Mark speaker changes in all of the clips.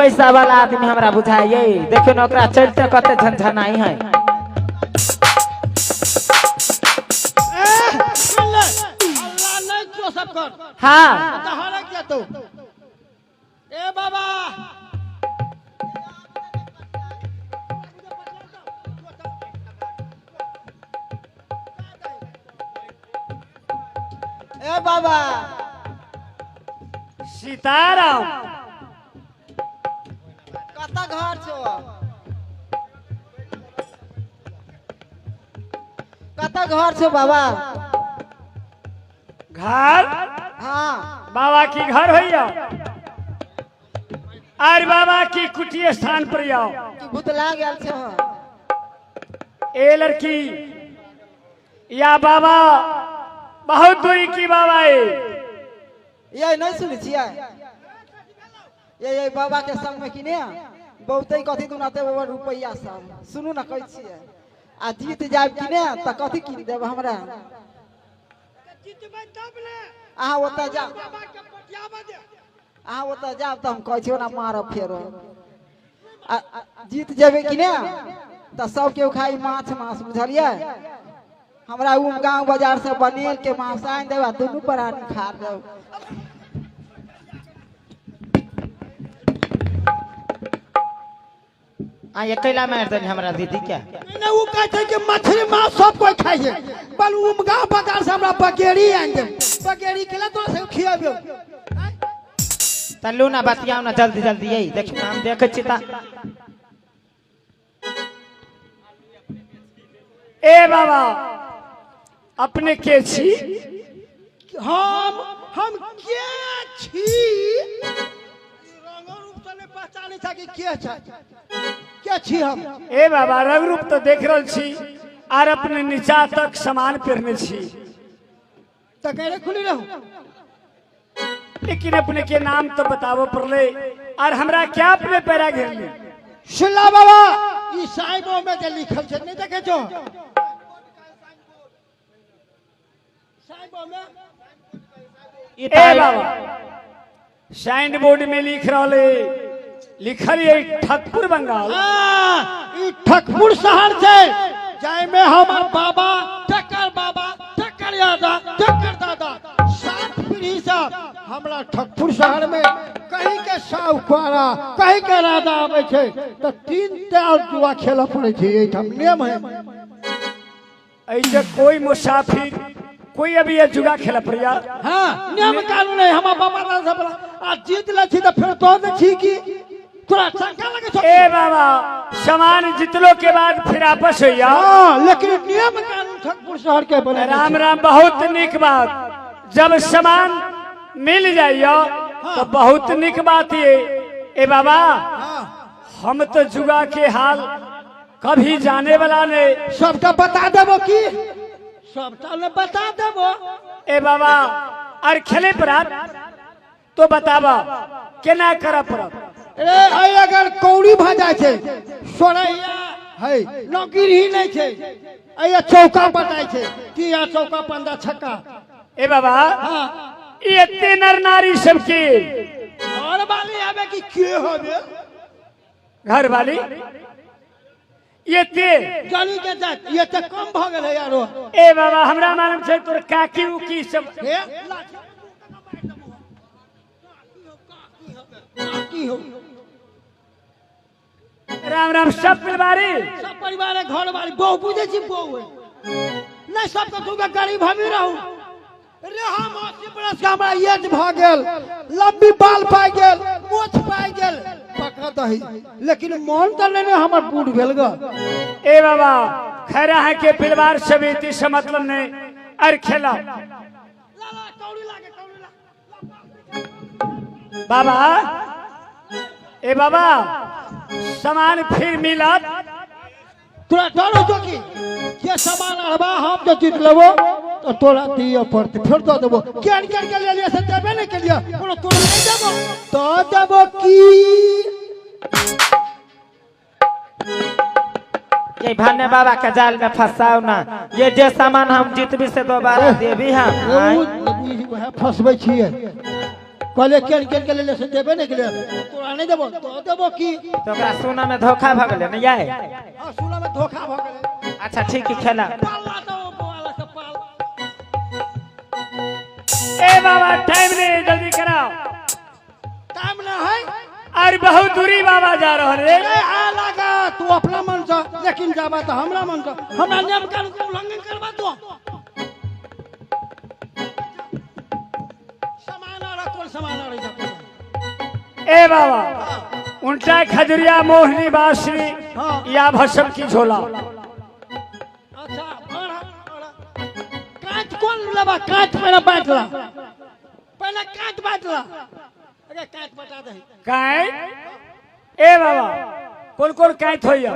Speaker 1: पैसा वाला आदमी हमरा बुझाइए। देखियो ना ओकरा चलते कते झनझनाई है।
Speaker 2: अल्लाह नहीं तो सब कर।
Speaker 1: हाँ
Speaker 2: तहरा क्या तो ए बाबा ए बाबा
Speaker 3: सीताराम
Speaker 2: कता घर छो कता घर छो बाबा
Speaker 3: घर
Speaker 2: हाँ
Speaker 3: बाबा की घर भैया अरे बाबा की कुटी स्थान पर जाओ
Speaker 2: कि भूतला गेल छो
Speaker 3: ए लड़की या बाबा बहुत दूरी की बाबा है
Speaker 2: ये नहीं सुनी छियै ये बाबा के संग में किने बहुते कथी दुनाते बाबा रुपैया सब सुनू ना कहै छियै आ जीत जाब किने त कथी किन देब हमरा जीतबै तब ने अहाँ ओतऽ जाब अहाँ ओतऽ जाब त हम कहै छियै ना मारब फेरो जीत जेबै किने त सब केओ खाई माछ मांस बुझलियै हमरा उम गांव बाजार से बनेल के मांस आइन देबा दुनू प्राणी खा देब
Speaker 1: आ ये कैला मार दे हमरा दीदी क्या
Speaker 2: नहीं वो कहते हैं कि मछली मांस सब कोई खाइए बल उम गांव बाजार से हमरा बगेरी आइन दे बगेरी केला तो से खियाबो
Speaker 1: तल्लू ना बतियाओ ना जल्दी जल्दी यही देखियो ना हम देखे छी ता
Speaker 3: ए बाबा अपने के छी
Speaker 2: हम के छी रंग रूप से नहीं पहचाने था कि के छ क्या छी हम
Speaker 3: ए बाबा रंग रूप तो देख रहल छी और अपने नीचा तक सामान पहनने छी
Speaker 2: तो कहरे खुली रहू
Speaker 3: लेकिन अपने के नाम तो बतावो पड़ले और हमरा क्या अपने पैरा घेर ली
Speaker 2: सुल्ला बाबा ई साइबो में जे लिखल छै नहीं देखे छो साइबो में
Speaker 3: ए बाबा साइन बोर्ड में लिख रहले लिखल है ठकपुर बंगाल
Speaker 2: ई ठकपुर शहर छै जाय में हमर बाबा टकर दादा टकर दादा 7 पीढ़ी से हमरा ठकपुर शहर में कहीं के साहूकारा कहीं के राजा आवे छै तो 3 ताल जुआ खेला पड़े छै एठाम नियम है
Speaker 3: ऐसे कोई मुसाफिर कोई अभी ये जुआ खेला पड़िया
Speaker 2: हां नियम कानून है हमर बाबा दादा सब आ जीत ले छी तो फिर तो दे छी की तोरा शंका लगे छो
Speaker 3: ए बाबा सामान जितलो के बाद फिर आपस होइया
Speaker 2: हां लेकिन नियम कानून ठकपुर शहर के बने
Speaker 3: राम राम बहुत निक बात जब सामान मिल जाइयो तो बहुत निक बात ये ए बाबा हम तो जुआ के हाल कभी जाने वाला नहीं
Speaker 2: सबका बता देबो की सबका ने बता देबो
Speaker 3: ए बाबा और खेले परात तो बतावा केना कर पड़त
Speaker 2: रे आई अगर कौड़ी भाजा छै सोरैया है नौकरी ही नहीं छै आई चौका बताई छै कि या चौका पंदा छक्का
Speaker 3: ए बाबा
Speaker 2: हां
Speaker 3: ये नर नारी सबके
Speaker 2: और वाली आबे की के होबे
Speaker 3: घर वाली ये ते
Speaker 2: गली के जात ये त कम भ गेल है यारो
Speaker 3: ए बाबा हमरा मालूम छै तोर काकी उकी सब
Speaker 2: हे की हो
Speaker 3: राम राम सब
Speaker 2: परिवार है घर वाली बहु बुझे छी बहु नहीं सब तो तुमका गरीब हमी रहू रे हम 80 बरस का हमरा एज भ गेल लंबी बाल पाइ गेल मोछ पाइ गेल पका दही लेकिन मन त नहीं हमर बूढ़ भेल ग
Speaker 3: ए बाबा खैरा है के परिवार समिति से मतलब नहीं अर खेला
Speaker 2: कौड़ी लागे
Speaker 3: बाबा ए बाबा सामान फिर मिलत
Speaker 2: तोरा डर हो की के सामान अरबा हम जो जीत लेबो तो तोरा दियो पड़ते फिर दो देबो केन केन के ले लिया से देबे नहीं के लिया कोनो तोरा नहीं देबो तो देबो की
Speaker 1: ये भाने बाबा के जाल में फंसाओ ना ये जे सामान हम जीतबी से दोबारा देबी हम
Speaker 2: वह फसबै छिए कहले के ले से देबे नहीं के लिए तोरा नहीं देबो तो देबो की
Speaker 1: तो ओकरा सोना में धोखा भ गेलै न याय
Speaker 2: हां सुना में धोखा भ गेलै
Speaker 1: अच्छा ठीक है खेला
Speaker 2: पाला तो बोला से पाल
Speaker 3: ए बाबा टाइम नहीं जल्दी कराओ
Speaker 2: टाइम ना है
Speaker 3: और बहुत दूरी बाबा जा रहा रे
Speaker 2: अरे आ लगा तू अपना मन से लेकिन जाबा तो हमरा मन से हमरा नियम कानून के उल्लंघन करबा तू समान रही
Speaker 3: ए बाबा उल्टा खजुरिया मोहनी बांसुरी
Speaker 2: हाँ।
Speaker 3: या भसम की झोला
Speaker 2: अच्छा काट कौन लेबा काट पहले बाटला पहले काट बाटला अरे काट बता दे
Speaker 3: काट ए बाबा कौन कौन काट होइया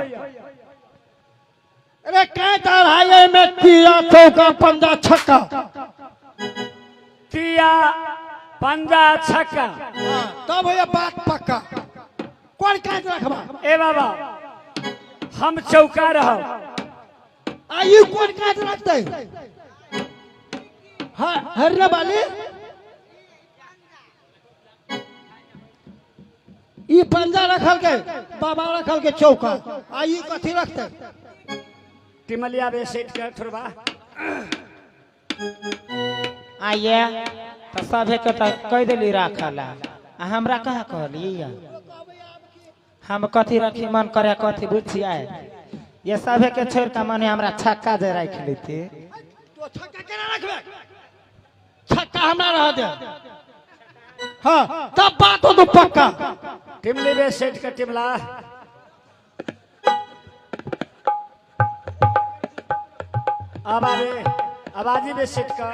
Speaker 2: अरे काट अढ़ाई में तिया चौका पंजा छक्का
Speaker 3: तिया पंजा छक्का
Speaker 2: तब ये बात पक्का कौन काट रखबा
Speaker 3: ए बाबा हम चौका रहो
Speaker 2: आयु कौन काट रखते हाँ हरने वाली ई पंजा रखल के बाबा रखल के चौका आयु कथी रखते
Speaker 3: टिमलिया बे सेट कर थोड़ा
Speaker 1: आइए तो सभे के तो कह दिली राखला आ हमरा कहाँ कहली हम कथी रखी मन करे कथी बुझिए ये सभे के छोड़ के मने हमरा छक्का जे राख लेते
Speaker 2: तो छक्का केना रखबे छक्का हमरा रह दे हां तब बात हो तो पक्का
Speaker 3: टिमली बे सेट कर टिमला आबादी बे सेट कर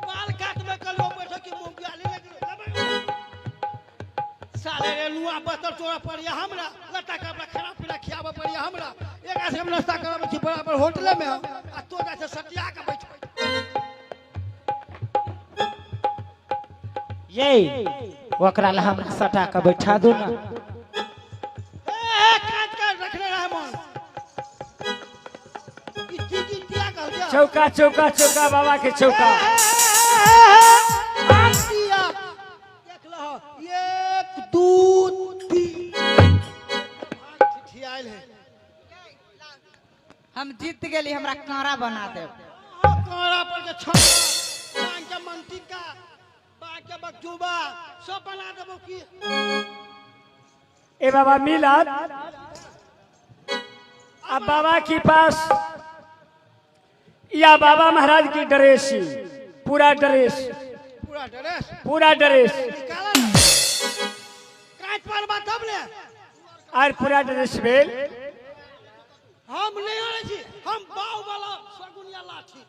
Speaker 2: बाल काट में कलो बैठो की मुंगियाली लग साले रे लुआ बतर तोरा पड़िया हमरा लटा कपड़ा खराब पीला खियाबे पड़िया हमरा एक ऐसे हम नाश्ता करब छी बराबर होटल में आ तो जैसे सटिया के बैठ
Speaker 1: ये ओकरा ला हमरा सटा के बैठा दू ना
Speaker 2: ए काट कर रखले रहे मन ई चीज दिया कह दिया
Speaker 3: चौका चौका चौका बाबा के चौका
Speaker 2: देख लो 1 2 3 ठियाइल है
Speaker 4: हम जीत गेली हमरा कारा बना देब
Speaker 2: कारा पर के छक्का बांग के मंटिका बांग के बकचूबा सब बना देबो की
Speaker 3: ए बाबा मिलाद अब बाबा के पास या बाबा महाराज की ड्रेस पूरा ड्रेस
Speaker 2: पूरा ड्रेस
Speaker 3: निकाला
Speaker 2: काट पर बात तब ले
Speaker 3: और पूरा ड्रेस भेल
Speaker 2: हम नहीं आने छी हम बाव वाला सगुनिया लाठी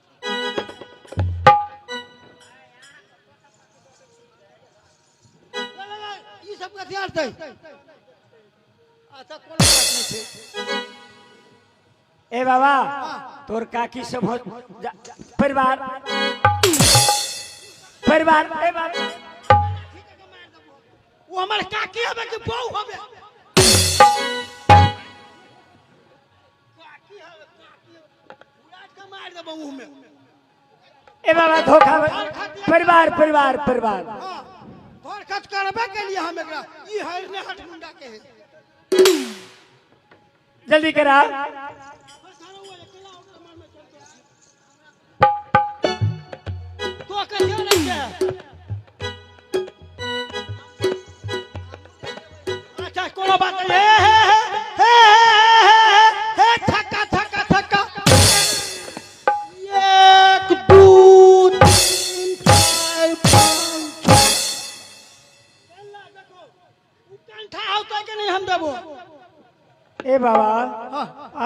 Speaker 2: ई सब के हथियार दे अच्छा कोनो बात नहीं छै
Speaker 3: ए बाबा तोर काकी सब हो परिवार परिवार ए बाबा
Speaker 2: वो हमारे काकी हबे कि बहू हबे काकी हबे काकी उलाट के मार देबो मुंह में
Speaker 3: ए बाबा धोखा परिवार परिवार परिवार
Speaker 2: हां और खत करबे के लिए हम एकरा ई हरने हट मुंडा के है
Speaker 3: जल्दी करा
Speaker 2: तो कहियो नहीं है अच्छा कोनो बात नहीं हे छक्का छक्का छक्का 1 2 3 4 5 एला देखो उ कंठा होता के नहीं हम देबो
Speaker 3: ए बाबा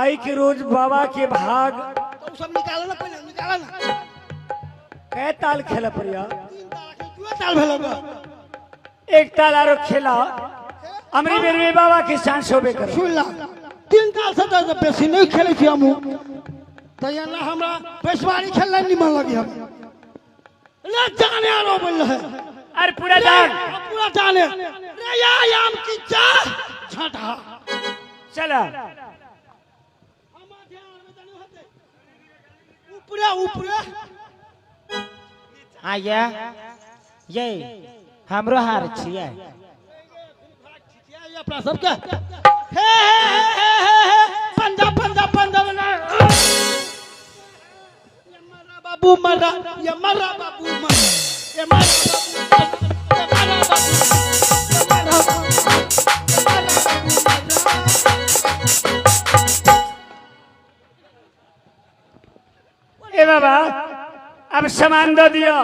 Speaker 3: आई के रोज बाबा के भाग
Speaker 2: तो सब निकालो ना पहले निकालो ना
Speaker 3: कै ताल खेला पड़िया
Speaker 2: 3 ताल भेलगा
Speaker 3: एक ताल आरो खेला अमरी बेरवे बाबा के चांस होबे कर
Speaker 2: सुन ला 3 ताल से तो बेसी नहीं खेले छी हम तो यहाँ हमरा पेशवारी खेलना निमन लगी हम ले जाने आरो बोल है
Speaker 3: अरे पूरा
Speaker 2: जाने रे याम की जा झटा
Speaker 3: चला
Speaker 2: ऊपरे ऊपरे
Speaker 1: आया ये हमरो हार छियै
Speaker 2: अपना सबके हे पंजा पंजा पंजा बना ये मरा बाबू मरा ये मरा बाबू मरा ये मरा
Speaker 3: ए बाबा अब सामान दे दियो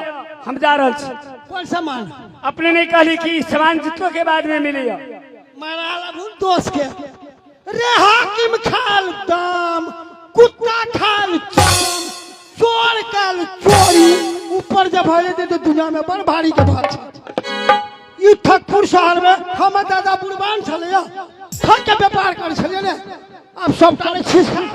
Speaker 3: हम जा रहल छी
Speaker 2: कौन सामान
Speaker 3: अपने नहीं कहली कि सामान जितने के बाद में मिली
Speaker 2: मारा लगून दोस्त के रे हाकिम खाल दाम कुत्ता खाल चाम चोर काल चोरी ऊपर जब भले दे तो दुनिया में बड़ भारी के बात छै। ई ठकपुर शहर में हम दादा बुढ़बान छले ठक के व्यापार कर छले ने अब सब काले छिस ले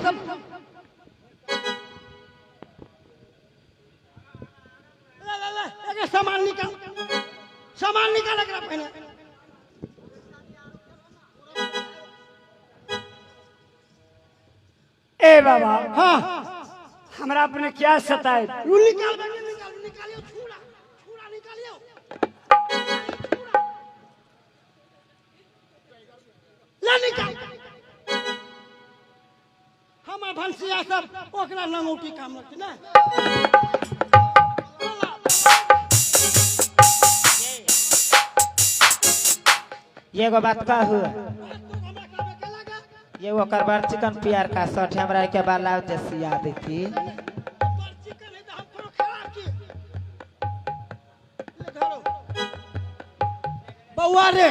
Speaker 2: सामान निकाल एकरा पहले
Speaker 3: ए बाबा
Speaker 2: हाँ
Speaker 3: हमरा अपने क्या सताए
Speaker 2: निकालियो छुरा निकालियो ले निकाल हमर भंसिया सब ओकरा लंगोटी काम रखती ना
Speaker 1: ये एगो बात कहू ये ओकर बार चिकन प्यार का शर्ट हमरा के बाला जैसी याद थी
Speaker 2: बउआ रे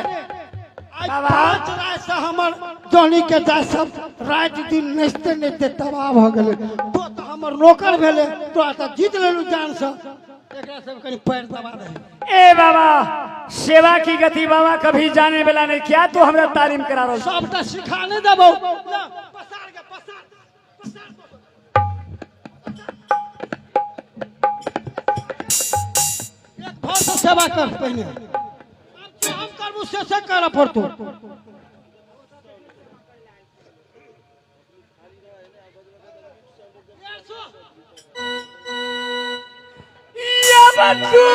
Speaker 2: आज 5 रात से हमर जोनी के जा सब रात दिन नचते नचते तबाह भ गेले तो हमर नौकर भेले तो त जीत लेलु जान से एकरा सब कनी पैर दबा दे
Speaker 3: ए बाबा सेवा की गति बाबा कभी जाने वाला नहीं क्या तो हमरा तालीम करा रहो
Speaker 2: सबटा सिखाने देबो पसार के पसार एक भर से सेवा कर पहले अब हम करबू से कर पड़तो
Speaker 3: या बच्चू